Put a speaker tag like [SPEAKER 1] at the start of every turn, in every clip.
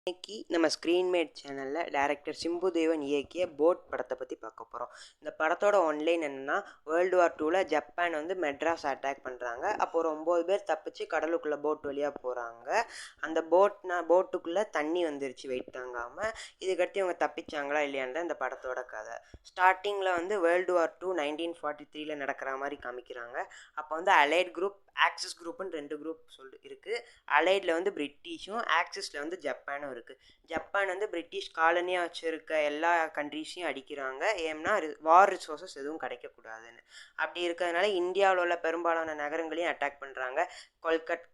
[SPEAKER 1] இன்னைக்கு நம்ம ஸ்க்ரீன்மேட் சேனலில் டைரக்டர் சிம்புதேவன் இயக்கிய போட் படத்தை பற்றி பார்க்க போகிறோம். இந்த படத்தோட ஒன்லைன் என்னென்னா, வேர்ல்டு வார் 2ல் ஜப்பான் வந்து மெட்ராஸ் அட்டாக் பண்ணுறாங்க. அப்போ ஒரு 9 பேர் தப்பிச்சு கடலுக்குள்ளே போட் வழியாக போகிறாங்க. அந்த போட்டுக்குள்ளே தண்ணி வந்துருச்சு வெயிட் தாங்காமல். இதுக்கடுத்து இவங்க தப்பிச்சாங்களா இல்லையான்னு தான் இந்த படத்தோட கதை. ஸ்டார்டிங்கில் வந்து வேர்ல்டு வார் 2 1943 நடக்கிற மாதிரி காமிக்கிறாங்க. அப்போ வந்து அலைட் குரூப், ஆக்சிஸ் குரூப்புன்னு 2 குரூப் இருக்குது. அலைடில் வந்து பிரிட்டிஷும், ஆக்சிஸில் வந்து ஜப்பானும் இருக்குது. ஜப்பான் வந்து பிரிட்டிஷ் காலனியாக வச்சுருக்க எல்லா கண்ட்ரீஸையும் அடிக்கிறாங்க. ஏன்னா வார் ரிசோர்ஸஸ் எதுவும் கிடைக்கக்கூடாதுன்னு. அப்படி இருக்கிறதுனால இந்தியாவில் உள்ள பெரும்பாலான நகரங்களையும் அட்டாக் பண்ணுறாங்க.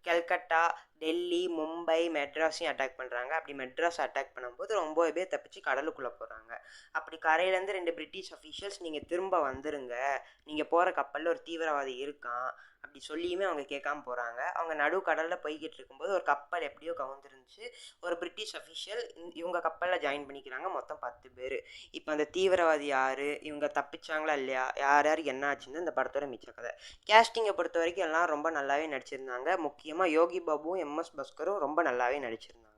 [SPEAKER 1] கல்கட்டா, டெல்லி, மும்பை, மெட்ராஸையும் அட்டாக் பண்ணுறாங்க. அப்படி மெட்ராஸ் அட்டாக் பண்ணும்போது 9 பேர் தப்பிச்சு கடலுக்குள்ளே போகிறாங்க. அப்படி கரையிலேருந்து 2 பிரிட்டிஷ் அஃபீஷியல்ஸ், நீங்கள் திரும்ப வந்துருங்க, நீங்கள் போகிற கப்பலில் ஒரு தீவிரவாதி இருக்கான் அப்படி சொல்லியுமே அவங்க கேட்காம போகிறாங்க. அவங்க நடு கடலில் போய்கிட்டு இருக்கும்போது ஒரு கப்பல் எப்படியோ கவுந்துருந்துச்சு. ஒரு பிரிட்டிஷ் அஃபிஷியல் இவங்க கப்பலில் ஜாயின் பண்ணிக்கிறாங்க. மொத்தம் 10 பேர். இப்போ அந்த தீவிரவாதி யார், இவங்க தப்பிச்சாங்களா இல்லையா, யார் யாருக்கு என்ன ஆச்சுன்னு இந்த படத்தோட மிச்ச கதை. கேஸ்டிங்கை பொறுத்த வரைக்கும் எல்லாம் ரொம்ப நல்லாவே நடிச்சிருந்தாங்க. முக்கியமாக யோகி பாபுவும் எம்எஸ் பாஸ்கரும் ரொம்ப நல்லாவே நடிச்சிருந்தாங்க.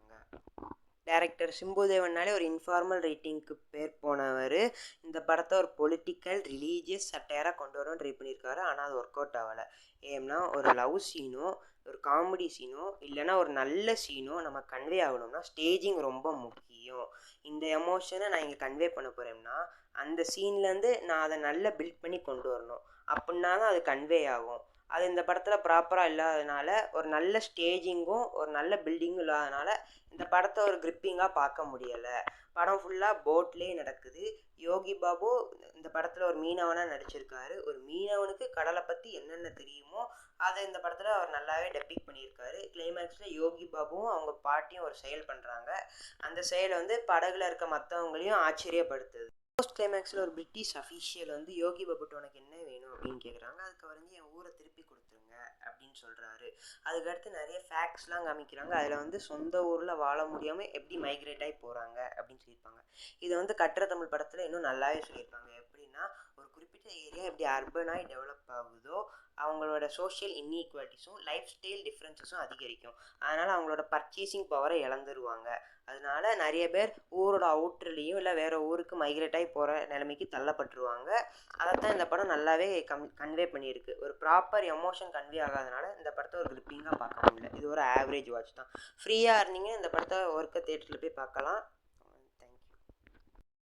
[SPEAKER 1] டைரக்டர் சிம்புதேவன்னாலே ஒரு இன்ஃபார்மல் ரைட்டிங்க்கு பேர் போனவர். இந்த படத்தை ஒரு பொலிட்டிக்கல் ரிலீஜியஸ் சட்டையராக கொண்டு வரணும்னு ட்ரை பண்ணியிருக்காரு. ஆனால் அது ஒர்க் அவுட் ஆகலை. ஏன்னா ஒரு லவ் சீனோ, ஒரு காமெடி சீனோ, இல்லைன்னா ஒரு நல்ல சீனோ நம்ம கன்வே ஆகணும்னா ஸ்டேஜிங் ரொம்ப முக்கியம். இந்த எமோஷனை நான் இங்கே கன்வே பண்ண போகிறேன்னா அந்த சீன்லேருந்து நான் அதை நல்லா பில்ட் பண்ணி கொண்டு வரணும். அப்படின்னா தான் அது கன்வே ஆகும். அது இந்த படத்தில் ப்ராப்பராக இல்லாததுனால, ஒரு நல்ல ஸ்டேஜிங்கும் ஒரு நல்ல பில்டிங்கும் இல்லாதனால இந்த படத்தை ஒரு கிரிப்பிங்காக பார்க்க முடியலை. படம் ஃபுல்லாக போட்லேயே நடக்குது. யோகி பாபு இந்த படத்தில் ஒரு மீனவனாக நடிச்சிருக்காரு. ஒரு மீனவனுக்கு கடலை பற்றி என்னென்ன தெரியுமோ அதை இந்த படத்தில் அவர் நல்லாவே டெபிக் பண்ணியிருக்காரு. கிளைமேக்ஸில் யோகி பாபுவும் அவங்க பாட்டியும் ஒரு செயல் பண்ணுறாங்க. அந்த செயல் வந்து படகுல இருக்க மற்றவங்களையும் ஆச்சரியப்படுத்துது. போஸ்ட் கிளைமேக்ஸில் ஒரு பிரிட்டிஷ் அஃபீஷியல் வந்து யோகி பாபுட்டு உனக்கு என்ன வேணும் அப்படின்னு கேட்குறாங்க. அதுக்கு அவர் வந்து என் ஊரை திருப்பி கொடுத்துருங்க அப்படின்னு சொல்கிறாரு. அதுக்கடுத்து நிறைய ஃபேக்ட்ஸ்லாம் காமிக்கிறாங்க. அதில் வந்து சொந்த ஊரில் வாழ முடியாமல் எப்படி மைக்ரேட் ஆகி போகிறாங்க அப்படின்னு சொல்லியிருப்பாங்க. இதை வந்து கட்டுரை தமிழ் படத்தில் இன்னும் நல்லாவே சொல்லியிருப்பாங்க. எப்படின்னா, ஒரு குறிப்பிட்ட ஏரியா எப்படி அர்பனாகி டெவலப் ஆகுதோ அவங்களோட சோஷியல் இன்இக்வாலிட்டிஸும் லைஃப் ஸ்டைல் டிஃப்ரென்சஸும் அதிகரிக்கும். அதனால் அவங்களோட பர்ச்சேசிங் பவரை இழந்துருவாங்க. அதனால நிறைய பேர் ஊரோட அவுட்டர்லேயும் இல்லை வேறு ஊருக்கு மைக்ரேட் ஆகி போகிற நிலைமைக்கு தள்ளப்பட்டுருவாங்க. அதைத்தான் இந்த படம் நல்லாவே கன்வே பண்ணியிருக்கு. ஒரு ப்ராப்பர் எமோஷன் கன்வே ஆகாதனால இந்த படத்தை ஒரு கிரிப்பிங்காக பார்க்க முடியல. இது ஒரு ஆவரேஜ் வாட்ச் தான். ஃப்ரீயாக இருந்தீங்க இந்த படத்தை ஒர்க்கை தேட்டரில் போய் பார்க்கலாம்.